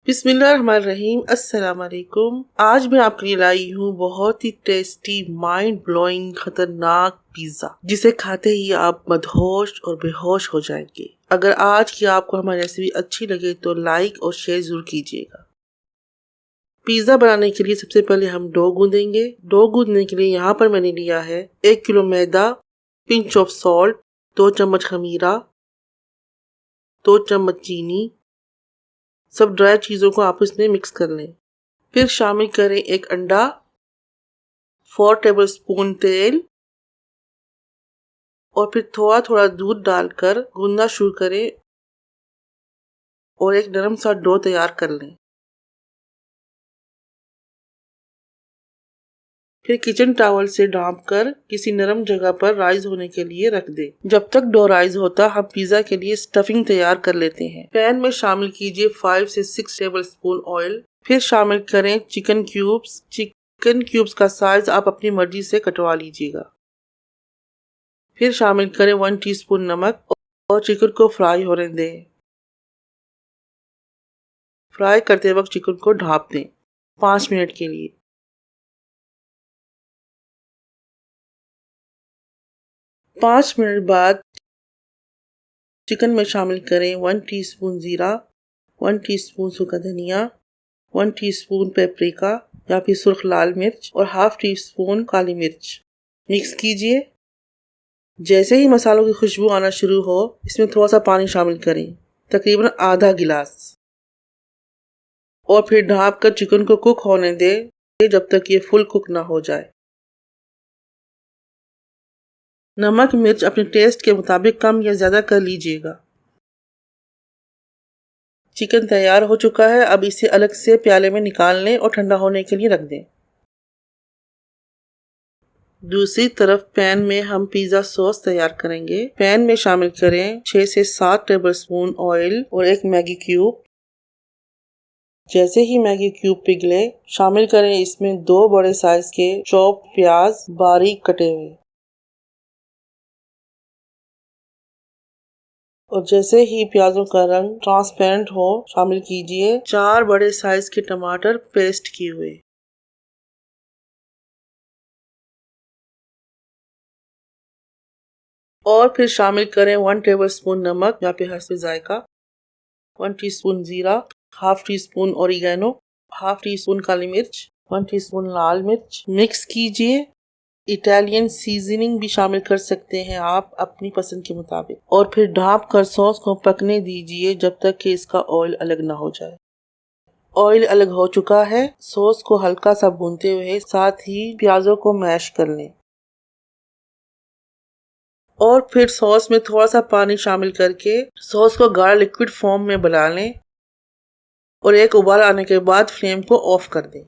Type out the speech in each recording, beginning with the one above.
बिस्मिल्लाहिर्रहमानिर्रहीम। अस्सलाम वालेकुम। आज मैं आपके लिए लाई हूँ बहुत ही टेस्टी, माइंड ब्लोइंग, खतरनाक पिज्जा, जिसे खाते ही आप मदहोश और बेहोश हो जाएंगे। अगर आज की आपको हमारी रेसिपी अच्छी लगे तो लाइक और शेयर जरूर कीजिएगा। पिज्जा बनाने के लिए सबसे पहले हम डो गूंदेंगे। डो गूंदने के लिए यहाँ पर मैंने लिया है 1 kilo maida, pinch of salt, 2 चम्मच खमीरा, 2 चम्मच चीनी। सब ड्राई चीज़ों को आपस में मिक्स कर लें। फिर शामिल करें 1 अंडा, 4 टेबलस्पून तेल और फिर थोड़ा थोड़ा दूध डालकर गूंदना शुरू करें और एक नरम सा डो तैयार कर लें। फिर किचन टॉवल से ढांप कर किसी नरम जगह पर राइज होने के लिए रख दें। जब तक डो राइज होता हम पिज्जा के लिए स्टफिंग तैयार कर लेते हैं। पैन में शामिल कीजिए 5 से 6 टेबलस्पून ऑयल। फिर शामिल करें चिकन क्यूब्स। चिकन क्यूब्स का साइज आप अपनी मर्जी से कटवा लीजिएगा। फिर शामिल करें 1 टीस्पून नमक और चिकन को फ्राई होने दें। फ्राई करते वक्त चिकन को ढाँप दें 5 मिनट के लिए। 5 मिनट बाद चिकन में शामिल करें 1 टीस्पून जीरा, 1 टीस्पून सूखा धनिया, 1 टीस्पून पेपरिका या फिर सुर्ख लाल मिर्च और हाफ टी स्पून काली मिर्च। मिक्स कीजिए। जैसे ही मसालों की खुशबू आना शुरू हो इसमें थोड़ा सा पानी शामिल करें, तकरीबन आधा गिलास, और फिर ढाँप कर चिकन को कुक होने दें जब तक ये फुल कुक ना हो जाए। नमक मिर्च अपने टेस्ट के मुताबिक कम या ज़्यादा कर लीजिएगा। चिकन तैयार हो चुका है। अब इसे अलग से प्याले में निकाल लें और ठंडा होने के लिए रख दें। दूसरी तरफ पैन में हम पिज़्ज़ा सॉस तैयार करेंगे। पैन में शामिल करें 6 से 7 टेबलस्पून ऑयल और 1 मैगी क्यूब। जैसे ही मैगी क्यूब पिघले शामिल करें इसमें 2 बड़े साइज के चॉप प्याज बारीक कटे हुए, और जैसे ही प्याजों का रंग ट्रांसपेरेंट हो शामिल कीजिए 4 बड़े साइज के टमाटर पेस्ट किए हुए। और फिर शामिल करें 1 टेबलस्पून नमक या फिर हस्ब जायका, 1 टीस्पून जीरा, half teaspoon oregano, half teaspoon काली मिर्च, 1 टीस्पून लाल मिर्च। मिक्स कीजिए। इटालियन सीजनिंग भी शामिल कर सकते हैं आप अपनी पसंद के मुताबिक, और फिर ढाँप कर सॉस को पकने दीजिए जब तक कि इसका ऑयल अलग ना हो जाए। ऑयल अलग हो चुका है। सॉस को हल्का सा भूनते हुए साथ ही प्याजों को मैश कर लें और फिर सॉस में थोड़ा सा पानी शामिल करके सॉस को गाढ़ा लिक्विड फॉर्म में बना लें और एक उबाल आने के बाद फ्लेम को ऑफ कर दें।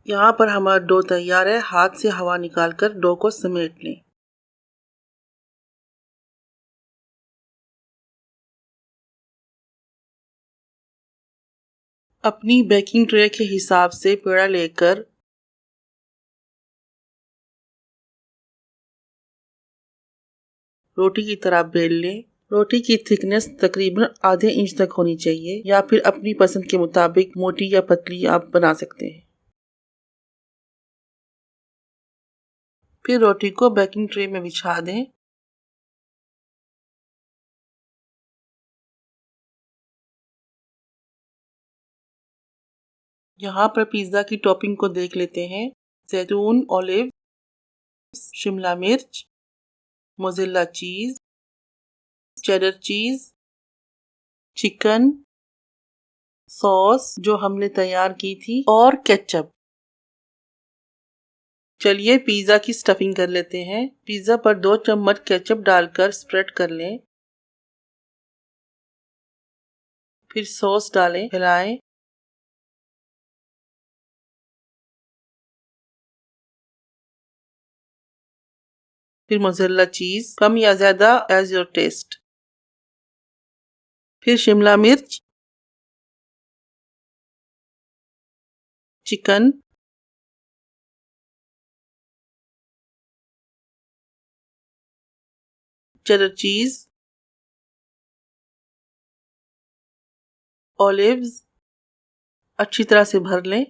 यहाँ पर हमारा डो तैयार है। हाथ से हवा निकालकर डो को समेट लें। अपनी बेकिंग ट्रे के हिसाब से पेड़ा लेकर रोटी की तरह बेल लें। रोटी की थिकनेस तकरीबन आधे इंच तक होनी चाहिए या फिर अपनी पसंद के मुताबिक मोटी या पतली आप बना सकते हैं। फिर रोटी को बेकिंग ट्रे में बिछा दें। यहाँ पर पिज्ज़ा की टॉपिंग को देख लेते हैं। जैतून, ऑलिव, शिमला मिर्च, मोज़ेरेला चीज़, चेडर चीज़, चिकन, सॉस जो हमने तैयार की थी और केचप। चलिए पिज़्ज़ा की स्टफिंग कर लेते हैं। पिज़्ज़ा पर 2 चम्मच केचप डालकर स्प्रेड कर लें। फिर सॉस डालें, हिलाएं। फिर मोज़ेरेला चीज़ कम या ज़्यादा एज योर टेस्ट। फिर शिमला मिर्च, चिकन, चेडर चीज़, ऑलिव्स अच्छी तरह से भर लें।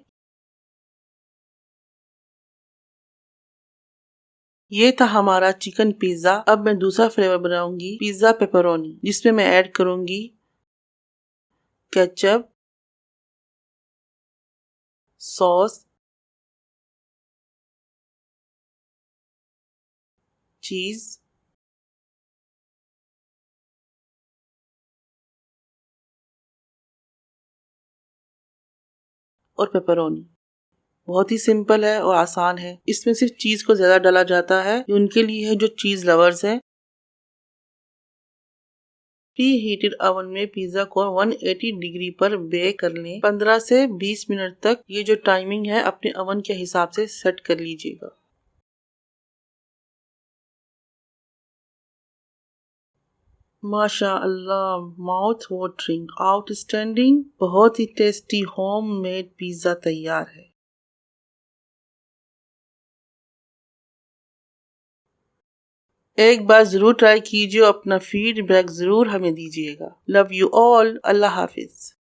ये था हमारा चिकन पिज्जा। अब मैं दूसरा फ्लेवर बनाऊंगी, पिज्जा पेपरोनी, जिसमें मैं ऐड करूंगी केचप, सॉस, चीज और पेपरोनी। बहुत ही सिंपल है और आसान है। इसमें सिर्फ चीज को ज्यादा डाला जाता है, ये उनके लिए है जो चीज लवर्स हैं। प्री हीटेड ओवन में पिज्जा को 180 डिग्री पर बेक कर लें 15 से 20 मिनट तक। ये जो टाइमिंग है अपने ओवन के हिसाब से सेट कर लीजिएगा। माशा अल्लाह, माउथ वाटरिंग, आउटस्टैंडिंग, बहुत ही टेस्टी होम मेड पिज्जा तैयार है। एक बार जरूर ट्राई कीजिए, अपना फीडबैक जरूर हमें दीजिएगा। Love you all, Allah Hafiz.